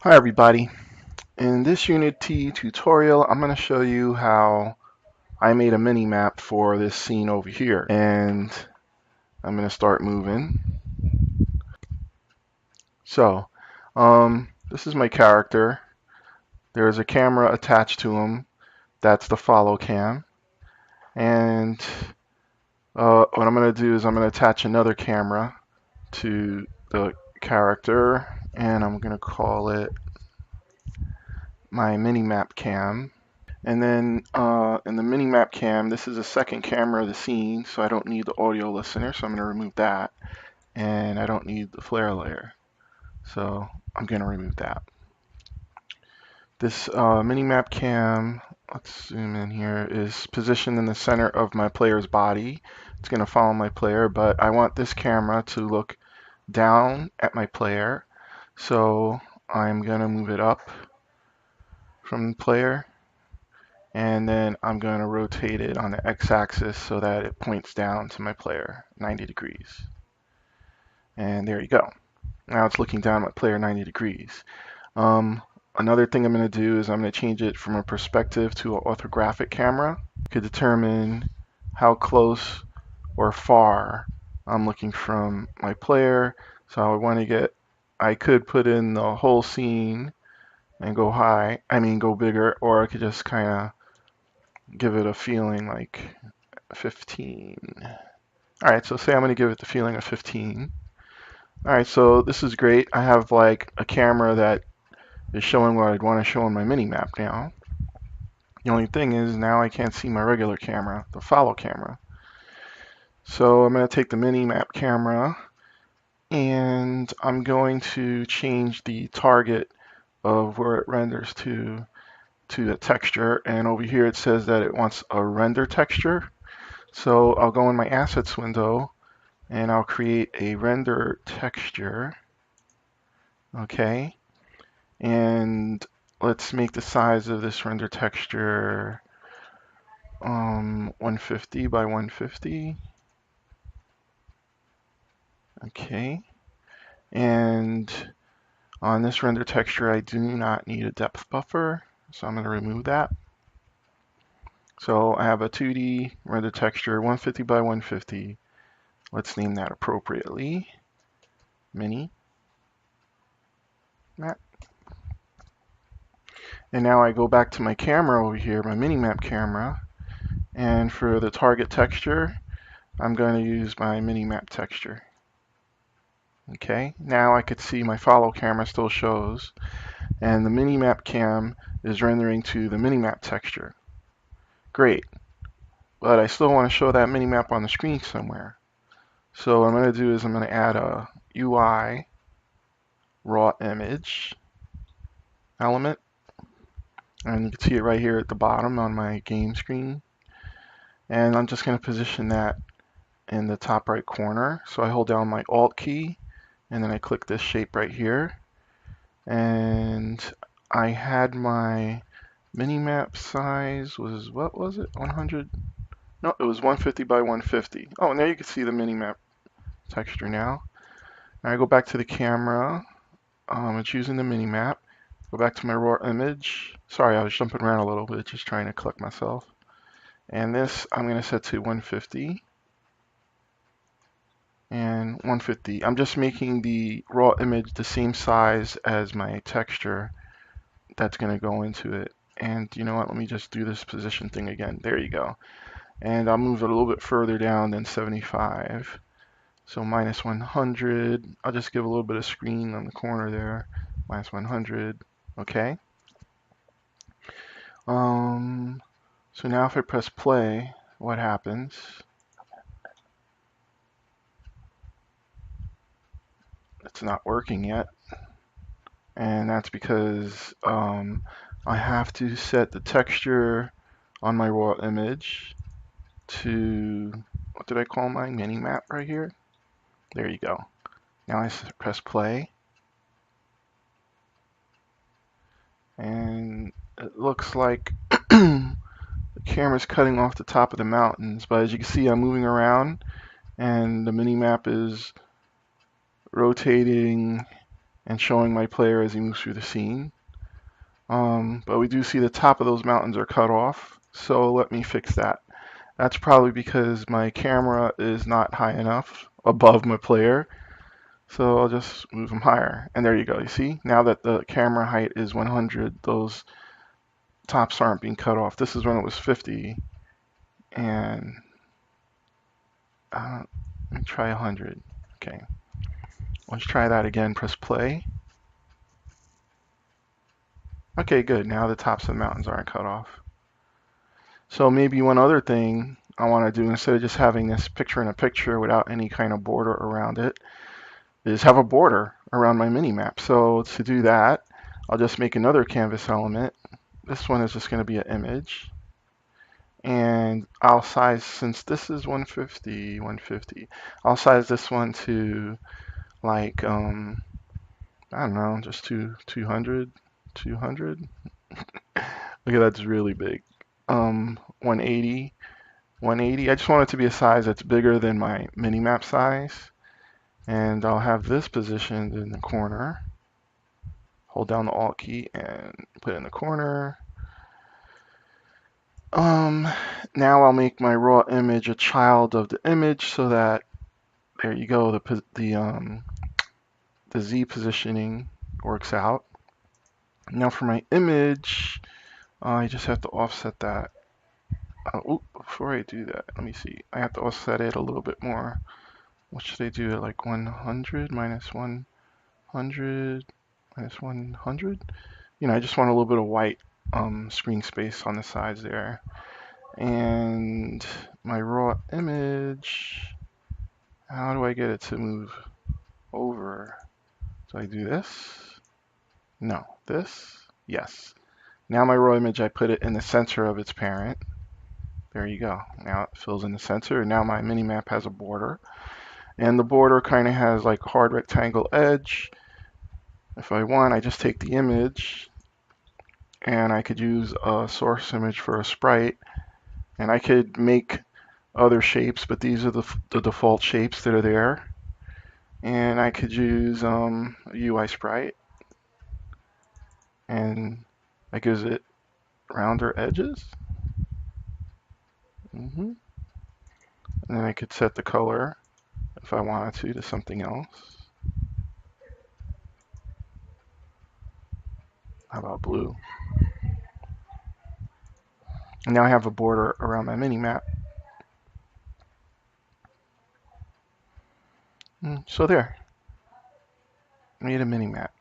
Hi everybody. In this Unity tutorial, I'm going to show you how I made a mini map for this scene over here. And I'm going to start moving. So, this is my character. There's a camera attached to him. That's the follow cam. And what I'm going to do is I'm going to attach another camera to the character. And I'm going to call it my mini map cam. And then in the Minimap cam, this is a second camera of the scene, so I don't need the audio listener, so I'm going to remove that. And I don't need the flare layer, so I'm going to remove that. This Minimap cam, let's zoom in here, is positioned in the center of my player's body. It's going to follow my player, but I want this camera to look down at my player, so I'm going to move it up from the player. And then I'm going to rotate it on the x-axis so that it points down to my player 90 degrees. And there you go. Now it's looking down at my player 90 degrees. Another thing I'm going to do is I'm going to change it from a perspective to an orthographic camera to determine how close or far I'm looking from my player. So I could put in the whole scene and go go bigger, or I could just kind of give it a feeling like 15. All right, so say I'm going to give it the feeling of 15. All right, so this is great. I have like a camera that is showing what I'd want to show on my mini map now. The only thing is now I can't see my regular camera, the follow camera. So I'm going to take the mini map camera and I'm going to change the target of where it renders to the texture. And over here it says that it wants a render texture. So I'll go in my assets window and I'll create a render texture. Okay. And let's make the size of this render texture 150 by 150. Okay. And on this render texture, I do not need a depth buffer, so I'm going to remove that. So I have a 2D render texture 150 by 150. Let's name that appropriately. Mini map. And now I go back to my camera over here, my Minimap camera, and for the target texture, I'm going to use my Minimap texture. Okay, now I could see my follow camera still shows, and the Minimap cam is rendering to the Minimap texture. Great, but I still want to show that Minimap on the screen somewhere. So what I'm going to do is I'm going to add a UI raw image element. And you can see it right here at the bottom on my game screen. And I'm just going to position that in the top right corner. So I hold down my Alt key and then I click this shape right here. And I had my minimap size was, what was it? 100? No, it was 150 by 150. Oh, and there you can see the minimap texture now. Now I go back to the camera. It's using the minimap. Go back to my raw image. Sorry, I was jumping around a little bit, just trying to collect myself. And this I'm going to set to 150 and 150. I'm just making the raw image the same size as my texture that's going to go into it. And you know what? Let me just do this position thing again. There you go. And I'll move it a little bit further down than 75. So minus 100. I'll just give a little bit of screen on the corner there. Minus 100. Okay. So now if I press play, what happens? It's not working yet. And that's because I have to set the texture on my raw image to, what did I call mine? Minimap right here. There you go. Now I press play. And it looks like the camera's cutting off the top of the mountains, but as you can see, I'm moving around and the minimap is rotating and showing my player as he moves through the scene. But we do see the top of those mountains are cut off, so let me fix that. That's probably because my camera is not high enough above my player, so I'll just move them higher. And there you go. You see, now that the camera height is 100, those tops aren't being cut off. This is when it was 50, and let me try 100. Okay, let's try that again. Press play. Okay, good. Now the tops of the mountains aren't cut off. So maybe one other thing I want to do, instead of just having this picture in a picture without any kind of border around it, is have a border around my mini map. So to do that, I'll just make another canvas element. This one is just going to be an image. And I'll size, since this is 150, I'll size this one to like, I don't know, just 200. Look at that, it's really big. 180. I just want it to be a size that's bigger than my mini map size. And I'll have this positioned in the corner. Hold down the Alt key and put it in the corner. Now I'll make my raw image a child of the image so that, there you go, the Z positioning works out. Now for my image, I just have to offset that. Before I do that, let me see. I have to offset it a little bit more. What should I do? Like 100 minus 100 minus 100? You know, I just want a little bit of white screen space on the sides there. And my raw image, how do I get it to move over? Do I do this? No. This? Yes. Now my raw image, I put it in the center of its parent. There you go. Now it fills in the center. And now my mini map has a border. And the border kind of has like a hard rectangle edge. If I want, I just take the image and I could use a source image for a sprite. And I could make other shapes, but these are the default shapes that are there. And I could use a UI sprite, and that gives it rounder edges. And then I could set the color if I wanted to something else. How about blue? And now I have a border around my mini map. So there, I made a mini map.